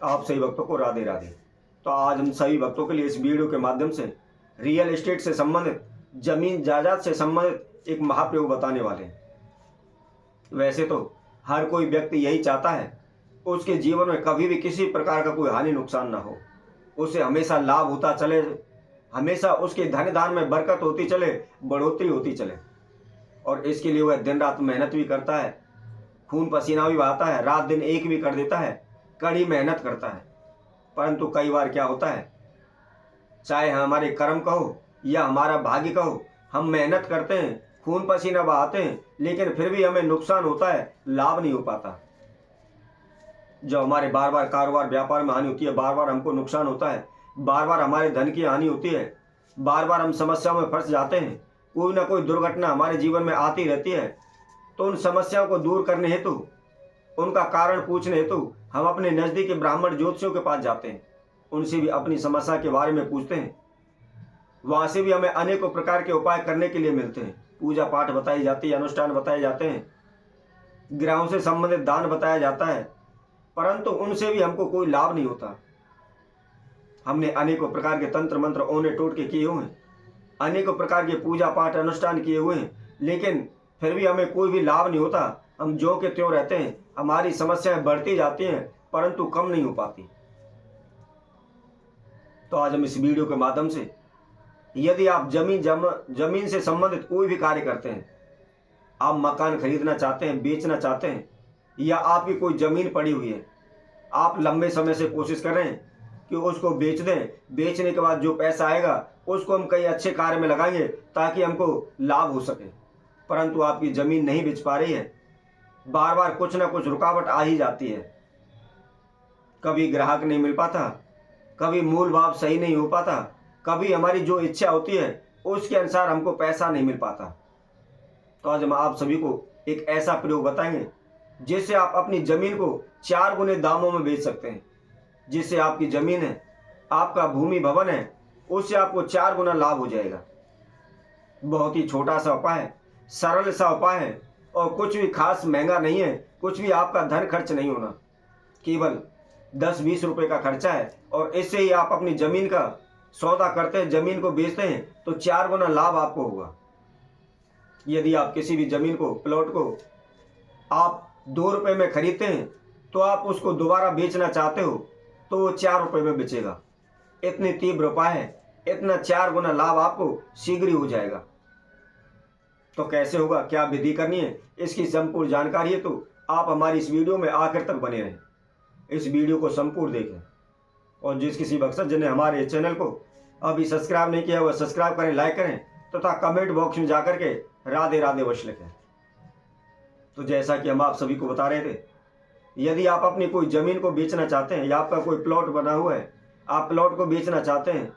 आप सभी भक्तों को राधे राधे। तो आज हम सभी भक्तों के लिए इस वीडियो के माध्यम से रियल एस्टेट से संबंधित, जमीन जायदाद से संबंधित एक महाप्रयोग बताने वाले हैं। वैसे तो हर कोई व्यक्ति यही चाहता है उसके जीवन में कभी भी किसी प्रकार का कोई हानि नुकसान ना हो, उसे हमेशा लाभ होता चले, हमेशा उसके धन दान में बरकत होती चले, बढ़ोतरी होती चले। और इसके लिए वह दिन रात मेहनत भी करता है, खून पसीना भी बहाता है, रात दिन एक भी कर देता है, कड़ी मेहनत करता है। परंतु कई बार क्या होता है, चाहे हमारे कर्म कहो या हमारा भाग्य कहो, हम मेहनत करते हैं, खून पसीना बहाते हैं, लेकिन फिर भी हमें नुकसान होता है, लाभ नहीं हो पाता। जब हमारे बार बार कारोबार व्यापार में हानि होती है, बार बार हमको नुकसान होता है, बार बार हमारे धन की हानि होती है, बार बार हम समस्याओं में फंस जाते हैं, कोई ना कोई दुर्घटना हमारे जीवन में आती रहती है, तो उन समस्याओं को दूर करने हेतु, उनका कारण पूछने हेतु हम अपने नज़दीकी ब्राह्मण ज्योतिषियों के पास जाते हैं, उनसे भी अपनी समस्या के बारे में पूछते हैं। वहाँ से भी हमें अनेकों प्रकार के उपाय करने के लिए मिलते हैं, पूजा पाठ बताई जाती है, अनुष्ठान बताए जाते हैं, ग्रहों से संबंधित दान बताया जाता है, परंतु उनसे भी हमको कोई लाभ नहीं होता। हमने अनेकों प्रकार के तंत्र मंत्र ओने टोटके किए हुए हैं, अनेकों प्रकार के पूजा पाठ अनुष्ठान किए हुए हैं, लेकिन फिर भी हमें कोई भी लाभ नहीं होता। हम ज्यों के त्यों रहते हैं, हमारी समस्याएं बढ़ती जाती हैं परंतु कम नहीं हो पाती। तो आज हम इस वीडियो के माध्यम से, यदि आप जमीन से संबंधित कोई भी कार्य करते हैं, आप मकान खरीदना चाहते हैं, बेचना चाहते हैं, या आपकी कोई ज़मीन पड़ी हुई है, आप लंबे समय से कोशिश कर रहे हैं कि उसको बेच दें, बेचने के बाद जो पैसा आएगा उसको हम कई अच्छे कार्य में लगाएंगे ताकि हमको लाभ हो सके, परंतु आपकी ज़मीन नहीं बेच पा रही है, बार बार कुछ ना कुछ रुकावट आ ही जाती है। कभी ग्राहक नहीं मिल पाता, कभी मूल भाव सही नहीं हो पाता, कभी हमारी जो इच्छा होती है उसके अनुसार हमको पैसा नहीं मिल पाता। तो आज हम आप सभी को एक ऐसा प्रयोग बताएंगे जिससे आप अपनी ज़मीन को 4 गुने दामों में बेच सकते हैं। जिससे आपकी ज़मीन है, आपका भूमि भवन है, उससे आपको 4 गुना लाभ हो जाएगा। बहुत ही छोटा सा उपाय है, सरल सा उपाय है, और कुछ भी खास महंगा नहीं है, कुछ भी आपका धन खर्च नहीं होना, केवल 10-20 रुपये का खर्चा है, और इससे ही आप अपनी ज़मीन का सौदा करते हैं, ज़मीन को बेचते हैं तो 4 गुना लाभ आपको होगा। यदि आप किसी भी ज़मीन को, प्लॉट को आप 2 रुपये में खरीदते हैं तो आप उसको दोबारा बेचना चाहते हो तो वो 4 रुपये में बेचेगा। इतनी तीव्र उपाय है, इतना 4 गुना लाभ आपको शीघ्र ही हो जाएगा। तो कैसे होगा, क्या विधि करनी है, इसकी संपूर्ण जानकारी है तो आप हमारी इस वीडियो में आखिर तक बने रहें, इस वीडियो को संपूर्ण देखें। और जिस किसी भक्त जिन्हें हमारे चैनल को अभी सब्सक्राइब नहीं किया, वह सब्सक्राइब करें, लाइक करें तथा कमेंट बॉक्स में जाकर के राधे राधे अवश्य लिखें। तो जैसा कि हम आप सभी को बता रहे थे, यदि आप अपनी कोई ज़मीन को बेचना चाहते हैं, या आपका कोई प्लॉट बना हुआ है, आप प्लॉट को बेचना चाहते हैं,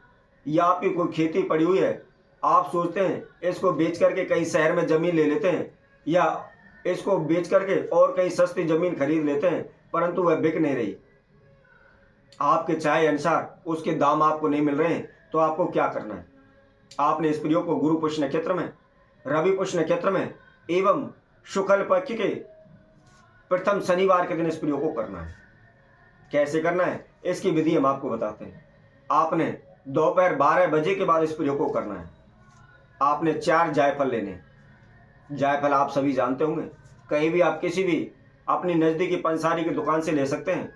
या आपकी कोई खेती पड़ी हुई है, आप सोचते हैं इसको बेच करके कहीं शहर में ज़मीन ले लेते हैं, या इसको बेच करके और कहीं सस्ती ज़मीन खरीद लेते हैं, परंतु वह बिक नहीं रही, आपके चाहे अनुसार उसके दाम आपको नहीं मिल रहे हैं, तो आपको क्या करना है, आपने इस प्रयोग को गुरु पुष्य नक्षत्र में, रवि पुष्य नक्षत्र में एवं शुक्ल पक्ष के प्रथम शनिवार के दिन इस प्रयोग को करना है। कैसे करना है, इसकी विधि हम आपको बताते हैं। आपने दोपहर 12 बजे के बाद इस प्रयोग को करना है। आपने 4 जायफल लेने। जायफल आप सभी जानते होंगे, कहीं भी आप किसी भी अपनी नज़दीकी पंसारी की दुकान से ले सकते हैं।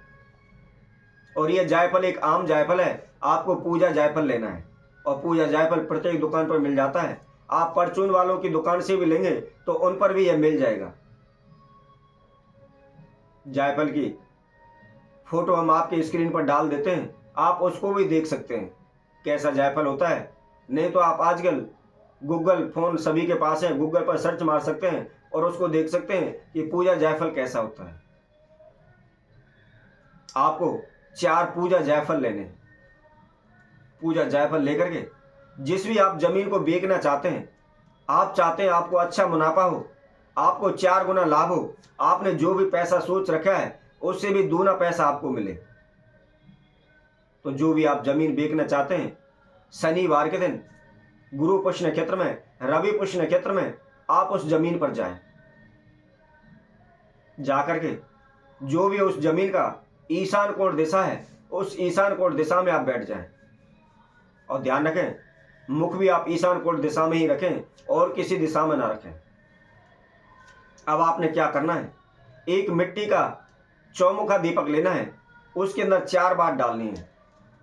और यह जायफल एक आम जायफल है, आपको पूजा जायफल लेना है, और पूजा जायफल प्रत्येक दुकान पर मिल जाता है। आप परचून वालों की दुकान से भी लेंगे तो उन पर भी यह मिल जाएगा। जायफल की फोटो हम आपके स्क्रीन पर डाल देते हैं, आप उसको भी देख सकते हैं कैसा जायफल होता है। नहीं तो आप आजकल गूगल फ़ोन सभी के पास है, गूगल पर सर्च मार सकते हैं और उसको देख सकते हैं कि पूजा जायफल कैसा होता है। आपको 4 पूजा जायफल लेने। पूजा जायफल लेकर के जिस भी आप ज़मीन को बेचना चाहते हैं, आप चाहते हैं आपको अच्छा मुनाफा हो, आपको 4 गुना लाभ हो, आपने जो भी पैसा सोच रखा है उससे भी दूना पैसा आपको मिले, तो जो भी आप ज़मीन बेचना चाहते हैं, शनिवार के दिन गुरु पुष्य नक्षत्र में, रवि पुष्य नक्षत्र में आप उस ज़मीन पर जाएं। जाकर के जो भी उस ज़मीन का ईशान कोण दिशा है, उस ईशान कोण दिशा में आप बैठ जाएं। और ध्यान रखें, मुख भी आप ईशान कोण दिशा में ही रखें और किसी दिशा में ना रखें। अब आपने क्या करना है, एक मिट्टी का चौमुखा दीपक लेना है, उसके अंदर 4 बात डालनी है।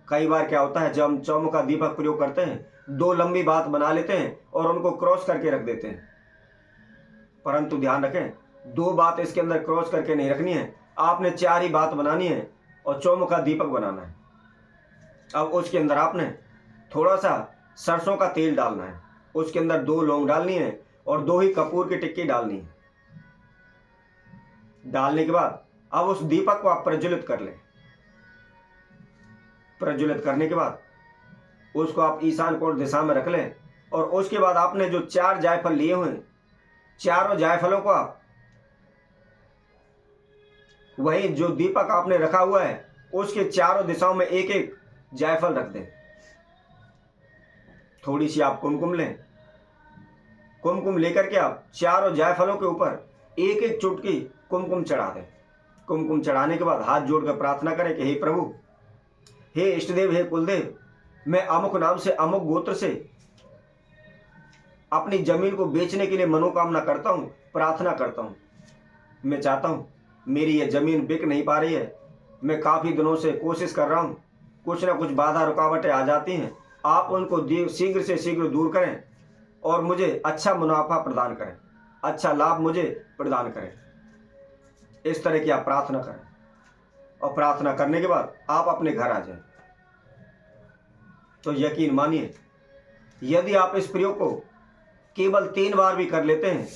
कई बार क्या होता है, जब हम चौमुखा दीपक प्रयोग करते हैं 2 लंबी बात बना लेते हैं और उनको क्रॉस करके रख देते हैं, परंतु ध्यान रखें 2 बात इसके अंदर क्रॉस करके नहीं रखनी है, आपने 4 ही बात बनानी है और चौमुखा दीपक बनाना है। अब उसके अंदर आपने थोड़ा सा सरसों का तेल डालना है, उसके अंदर 2 लौंग डालनी है और 2 ही कपूर की टिक्की डालनी है। डालने के बाद अब उस दीपक को आप प्रज्वलित कर लें। प्रज्वलित करने के बाद उसको आप ईशान कोण दिशा में रख लें और उसके बाद आपने जो 4 जायफल लिए हुए हैं, चारों जायफलों को आप वही जो दीपक आपने रखा हुआ है उसके चारों दिशाओं में एक एक जायफल रख दें। थोड़ी सी आप कुमकुम लें, कुमकुम लेकर के आप चारों जायफलों के ऊपर एक एक चुटकी कुमकुम चढ़ा दें। कुमकुम चढ़ाने के बाद हाथ जोड़कर प्रार्थना करें कि हे प्रभु, हे इष्टदेव, हे कुलदेव, मैं अमुक नाम से अमुक गोत्र से अपनी जमीन को बेचने के लिए मनोकामना करता हूं, प्रार्थना करता हूं। मैं चाहता हूं, मेरी यह जमीन बिक नहीं पा रही है, मैं काफ़ी दिनों से कोशिश कर रहा हूं, कुछ ना कुछ बाधा रुकावटें आ जाती हैं, आप उनको शीघ्र से शीघ्र दूर करें और मुझे अच्छा मुनाफा प्रदान करें, अच्छा लाभ मुझे प्रदान करें। इस तरह की आप प्रार्थना करें और प्रार्थना करने के बाद आप अपने घर आ जाएं। तो यकीन मानिए, यदि आप इस प्रयोग को केवल 3 बार भी कर लेते हैं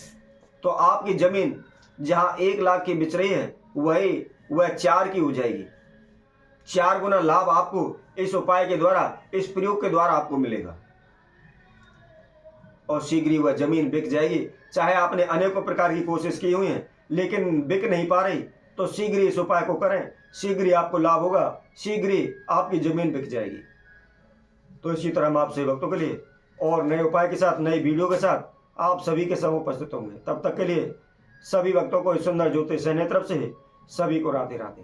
तो आपकी जमीन जहां 1 लाख की बिच रही है वह 4 की हो जाएगी। 4 गुना लाभ आपको इस उपाय के द्वारा, इस प्रयोग के द्वारा आपको मिलेगा और शीघ्र ही वह जमीन बिक जाएगी। चाहे आपने अनेकों प्रकार की कोशिश की हुई है लेकिन बिक नहीं पा रही, तो शीघ्र ही इस उपाय को करें, शीघ्र ही आपको लाभ होगा, शीघ्र ही आपकी जमीन बिक जाएगी। तो इसी तरह हम आपसे भक्तों के लिए और नए उपाय के साथ, नई वीडियो के साथ आप सभी के समूह उपस्थित होंगे। तब तक के लिए सभी भक्तों को इस सुंदर ज्योतिष सैन्य तरफ से सभी को राधे राधे।